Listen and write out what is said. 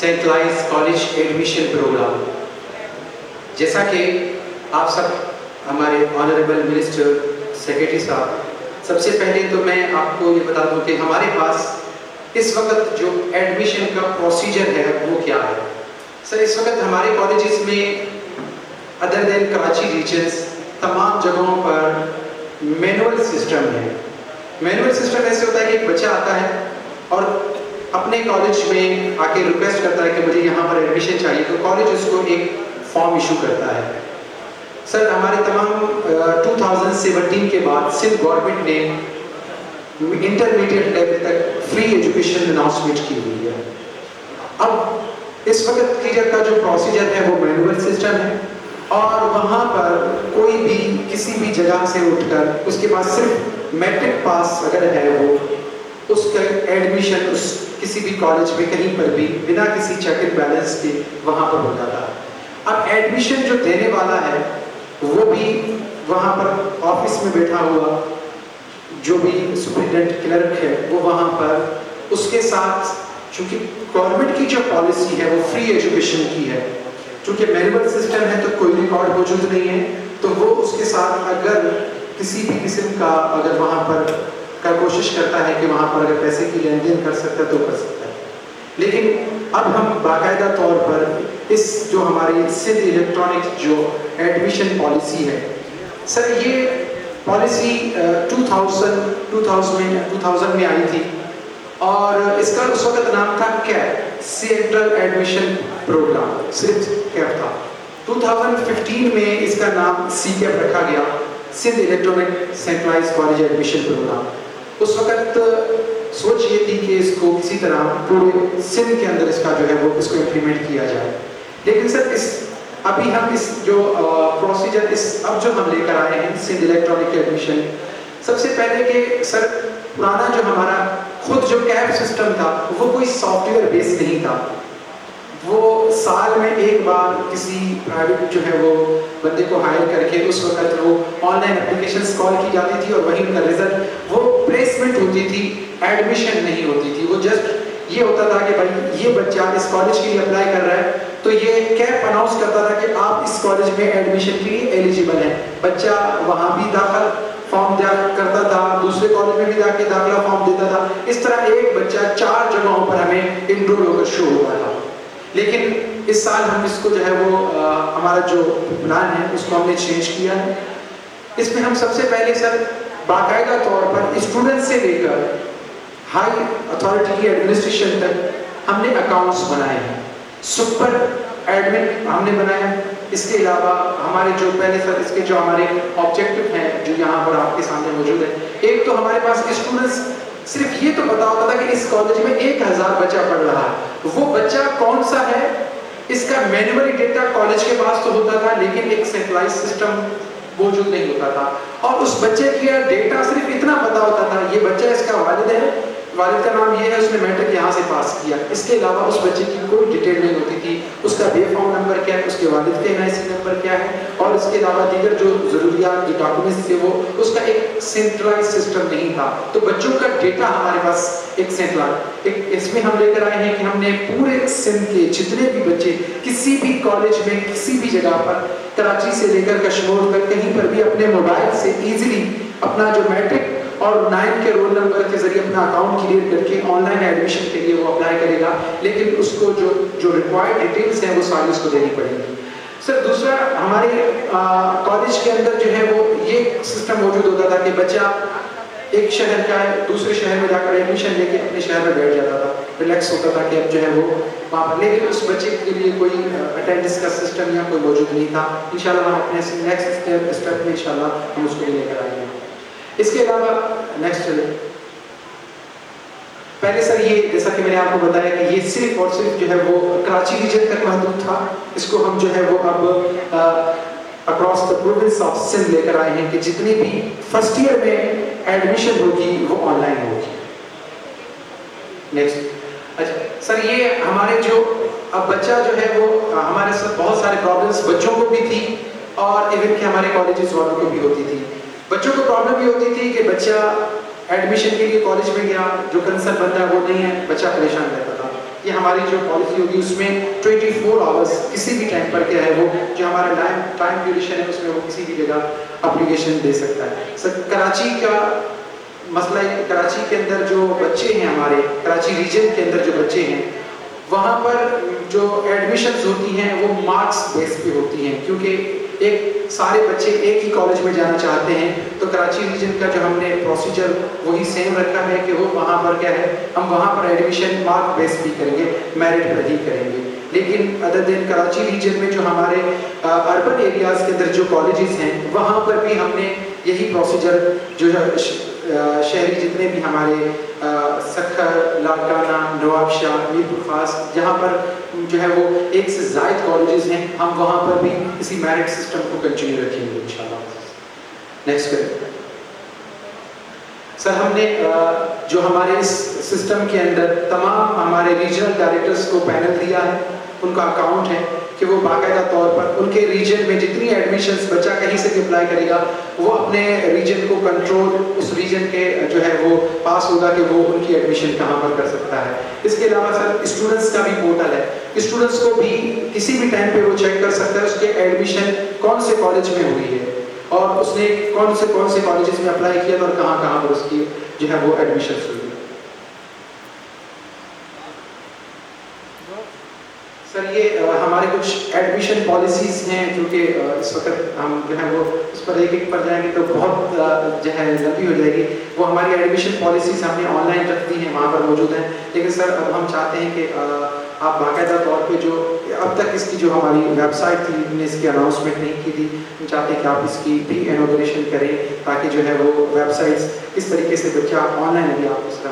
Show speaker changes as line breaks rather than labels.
Centralise college admission programme. जैसा कि आप सब हमारे ऑनरेबल मिनिस्टर सेक्रेटरी साहब, सबसे पहले तो मैं आपको ये बता दूं कि हमारे पास इस वक्त जो एडमिशन का प्रोसीजर है वो क्या है। सर, इस वक्त हमारे कॉलेजेस में अदर देन कराची रीजन्स तमाम जगहों पर मैनुअल सिस्टम है। मैनुअल सिस्टम ऐसे होता है कि एक बच्चा आता है और अपने कॉलेज में आके रिक्वेस्ट करता है कि मुझे यहाँ पर एडमिशन चाहिए, तो कॉलेज उसको एक फॉर्म इशू करता है। सर, हमारे तमाम 2017 के बाद सिंध गवर्नमेंट ने इंटरमीडिएट लेवल तक फ्री एजुकेशन अनाउंसमेंट की हुई है। अब इस वक्त की का जो प्रोसीजर है वो मैनुअल सिस्टम है और वहाँ पर कोई भी किसी भी जगह से उठकर उसके पास सिर्फ मैट्रिक पास अगर है वो उसका एडमिशन उस किसी भी कॉलेज में कहीं पर भी बिना किसी चेक एंड बैलेंस के वहाँ पर हो जाता है। अब एडमिशन जो देने वाला है वो भी वहाँ पर ऑफिस में बैठा हुआ जो भी सुपरिटेंडेंट क्लर्क है वो वहाँ पर उसके साथ, चूँकि गवर्नमेंट की जो पॉलिसी है वो फ्री एजुकेशन की है, चूँकि मैनुअल सिस्टम है तो कोई रिकॉर्ड मौजूद नहीं है, तो वो उसके साथ अगर किसी भी किस्म का अगर वहाँ पर का कोशिश करता है कि वहाँ पर अगर पैसे की लेन देन कर सकता है तो कर सकता है। लेकिन अब हम बाकायदा तौर पर इस जो हमारी सिंध इलेक्ट्रॉनिक जो एडमिशन पॉलिसी है, सर ये पॉलिसी 2000 में आई थी और इसका उस वक्त नाम था कैप, सेंट्रल एडमिशन प्रोग्राम, सिर्फ कैप था। 2015 में इसका नाम सी कैप रखा गया, Sindh electronic centralize college admission programme. उस वक्त सोच ये थी कि इसको किसी तरह पूरे सिंध के अंदर इसका जो है वो इसको इम्प्लीमेंट किया जाए। लेकिन सर अभी हम इस जो प्रोसीजर अब जो हम लेकर आए हैं सिंध इलेक्ट्रॉनिक एडमिशन, सबसे पहले कि सर पुराना जो हमारा खुद जो कैप सिस्टम था वो कोई सॉफ्टवेयर बेस नहीं था। वो साल में एक बार किसी प्राइवेट जो है वो बंदे को हायर करके उस वक्त वो ऑनलाइन एप्लीकेशंस कॉल की जाती थी और वहीं उनका रिजल्ट वो प्लेसमेंट होती थी, एडमिशन नहीं होती थी। वो जस्ट ये होता था कि भाई ये बच्चा इस कॉलेज के लिए अप्लाई कर रहा है तो ये कैप अनाउंस करता था कि आप इस कॉलेज में एडमिशन के लिए एलिजिबल हैं। बच्चा वहाँ भी दाखिल फॉर्म दिया करता था, दूसरे कॉलेज में भी जाके दाखिला फॉर्म देता था। इस तरह एक बच्चा 4 जगहों पर हमें इनरोल होकर शो हुआ था। लेकिन इस साल हम इसको जो है वो हमारा जो प्लान है उसको हमने चेंज किया है। इसमें हम सबसे पहले सर बाकायदा तौर पर स्टूडेंट से लेकर हाई अथॉरिटी की एडमिनिस्ट्रेशन तक हमने अकाउंट्स बनाए हैं, सुपर एडमिन हमने बनाया। इसके अलावा हमारे जो पहले सर इसके जो हमारे ऑब्जेक्टिव हैं जो यहाँ पर आपके सामने मौजूद है, एक तो हमारे पास स्टूडेंट्स सिर्फ ये तो पता होता था कि इस कॉलेज में 1000 बच्चा पढ़ रहा है, वो बच्चा कौन सा है इसका मैन्युअली डेटा कॉलेज के पास तो होता था लेकिन एक सेंट्रलाइज सिस्टम मौजूद नहीं होता था। और उस बच्चे का डेटा सिर्फ इतना पता होता था ये बच्चा इसका वालिद है, वालिद का नाम ये है, उसने मैट्रिक यहाँ से पास किया। इसके अलावा उस बच्चे की कोई डिटेल नहीं होती थी, उसका बेफॉर्म नंबर क्या है, उसके वालिद का NIC नंबर क्या है और इसके अलावा दीगर जो ज़रूरियात जो डॉक्यूमेंट्स थे वो उसका एक सेंट्रलाइज सिस्टम नहीं था। तो बच्चों का डेटा हमारे पास एक सेंट्रलाइज इसमें हम लेकर आए हैं कि हमने पूरे सिंध के जितने भी बच्चे किसी भी कॉलेज में किसी भी जगह पर कराची से लेकर कश्मीर तक कहीं पर भी अपने मोबाइल से ईजिली अपना जो मैट्रिक और 9 के रोल नंबर के जरिए अपना अकाउंट क्रिएट करके ऑनलाइन एडमिशन के लिए वो अप्लाई करेगा। लेकिन उसको जो रिक्वायर्ड डिटेल्स हैं वो सारी उसको देनी पड़ेगी। सर दूसरा हमारे कॉलेज के अंदर जो है वो ये सिस्टम मौजूद होता था कि बच्चा एक शहर का है दूसरे शहर में जाकर एडमिशन लेके अपने शहर में बैठ जाता था, रिलैक्स होता था कि अब जो है वो वहाँ पर, लेकिन उस बच्चे के लिए कोई अटेंडेंस का सिस्टम या कोई मौजूद नहीं था। इंशाल्लाह हम अपने नेक्स्ट स्टेप में इंशाल्लाह हम उसको लेकर आएंगे। इसके अलावा नेक्स्ट पहले सर ये जैसा कि मैंने आपको बताया कि ये सिर्फ और सिर्फ जो है वो कराची रीजन तक महदूद था, इसको हम जो है वो अब across the province of Sindh लेकर आए हैं कि जितनी भी फर्स्ट ईयर में एडमिशन होगी वो ऑनलाइन होगी। नेक्स्ट अच्छा सर ये हमारे जो अब बच्चा जो है वो हमारे साथ बहुत सारे प्रॉब्लम्स बच्चों को भी थी और इवन कि हमारे कॉलेजेस वालों को भी होती थी। बच्चों को प्रॉब्लम ये होती थी कि बच्चा एडमिशन के लिए कॉलेज में गया, जो कंसर्न बंदा वो नहीं है, बच्चा परेशान रहता था। یہ ہماری جو پالیسی ہوگی اس میں 24 آورس کسی بھی ٹائم پر کیا ہے وہ جو ہمارا ٹائم ڈیوریشن ہے اس میں وہ کسی بھی جگہ اپلیکیشن دے سکتا ہے. سر کراچی کا مسئلہ ہے، کراچی کے اندر جو بچے ہیں ہمارے کراچی ریجن کے اندر جو بچے ہیں وہاں پر جو ایڈمیشنز ہوتی ہیں وہ مارکس بیس پہ ہوتی ہیں، کیونکہ ایک سارے بچے ایک ہی کالج میں جانا چاہتے ہیں تو کراچی ریجن کا جو ہم نے پروسیجر وہی سیم رکھا ہے کہ وہ وہاں پر کیا ہے ہم وہاں پر ایڈمیشن مارک بیس بھی کریں گے، میرٹ پر ہی کریں گے. لیکن ادر دین کراچی ریجن میں جو ہمارے اربن ایریاز کے اندر جو کالجز ہیں وہاں پر بھی ہم نے یہی پروسیجر جو شہری جتنے بھی ہمارے سکھر، لاڑکانہ، نواب شاہ، میرپور خاص جہاں پر جو ہے وہ ایک سے زائد کالجز ہیں ہم وہاں پر بھی اسی میرٹ سسٹم کو کنٹینیو رکھیں گے انشاءاللہ. نیکسٹ کریں. سر ہم نے جو ہمارے اس سسٹم کے اندر تمام ہمارے ریجنل ڈائریکٹرز کو پینل دیا ہے، ان کا اکاؤنٹ ہے کہ وہ باقاعدہ طور پر ان کے ریجن میں جتنی ایڈمیشنز بچہ کہیں سے بھی اپلائی کرے گا وہ اپنے ریجن کو کنٹرول اس ریجن کے جو ہے وہ پاس ہوگا کہ وہ ان کی ایڈمیشن کہاں پر کر سکتا ہے. اس کے علاوہ سر اسٹوڈنٹس کا بھی پورٹل ہے، اسٹوڈنٹس کو بھی کسی بھی ٹائم پہ وہ چیک کر سکتا ہے اس کے ایڈمیشن کون سے کالج میں ہوئی ہے اور اس نے کون سے کالجز میں اپلائی کیا اور کہاں کہاں پر اس کی جو ہے وہ ایڈمیشنز ہوئی. سر یہ ہمارے کچھ ایڈمیشن پالیسیز ہیں کیونکہ اس وقت ہم جو ہے وہ اس پر ایک ایک پر جائیں گے تو بہت جو ہے لمبی ہو جائے گی. وہ ہماری ایڈمیشن پالیسیز ہم نے آن لائن رکھ دی ہیں، وہاں پر موجود ہیں. لیکن سر اب ہم چاہتے ہیں کہ آپ باقاعدہ طور پہ جو اب تک اس کی جو ہماری ویب سائٹ تھی ہم نے اس کی اناؤنسمنٹ نہیں کی تھی، ہم چاہتے ہیں کہ آپ اس کی بھی انوگریشن کریں تاکہ جو ہے وہ ویب سائٹس کس طریقے سے بچہ آن لائن ابھی آپ اس کا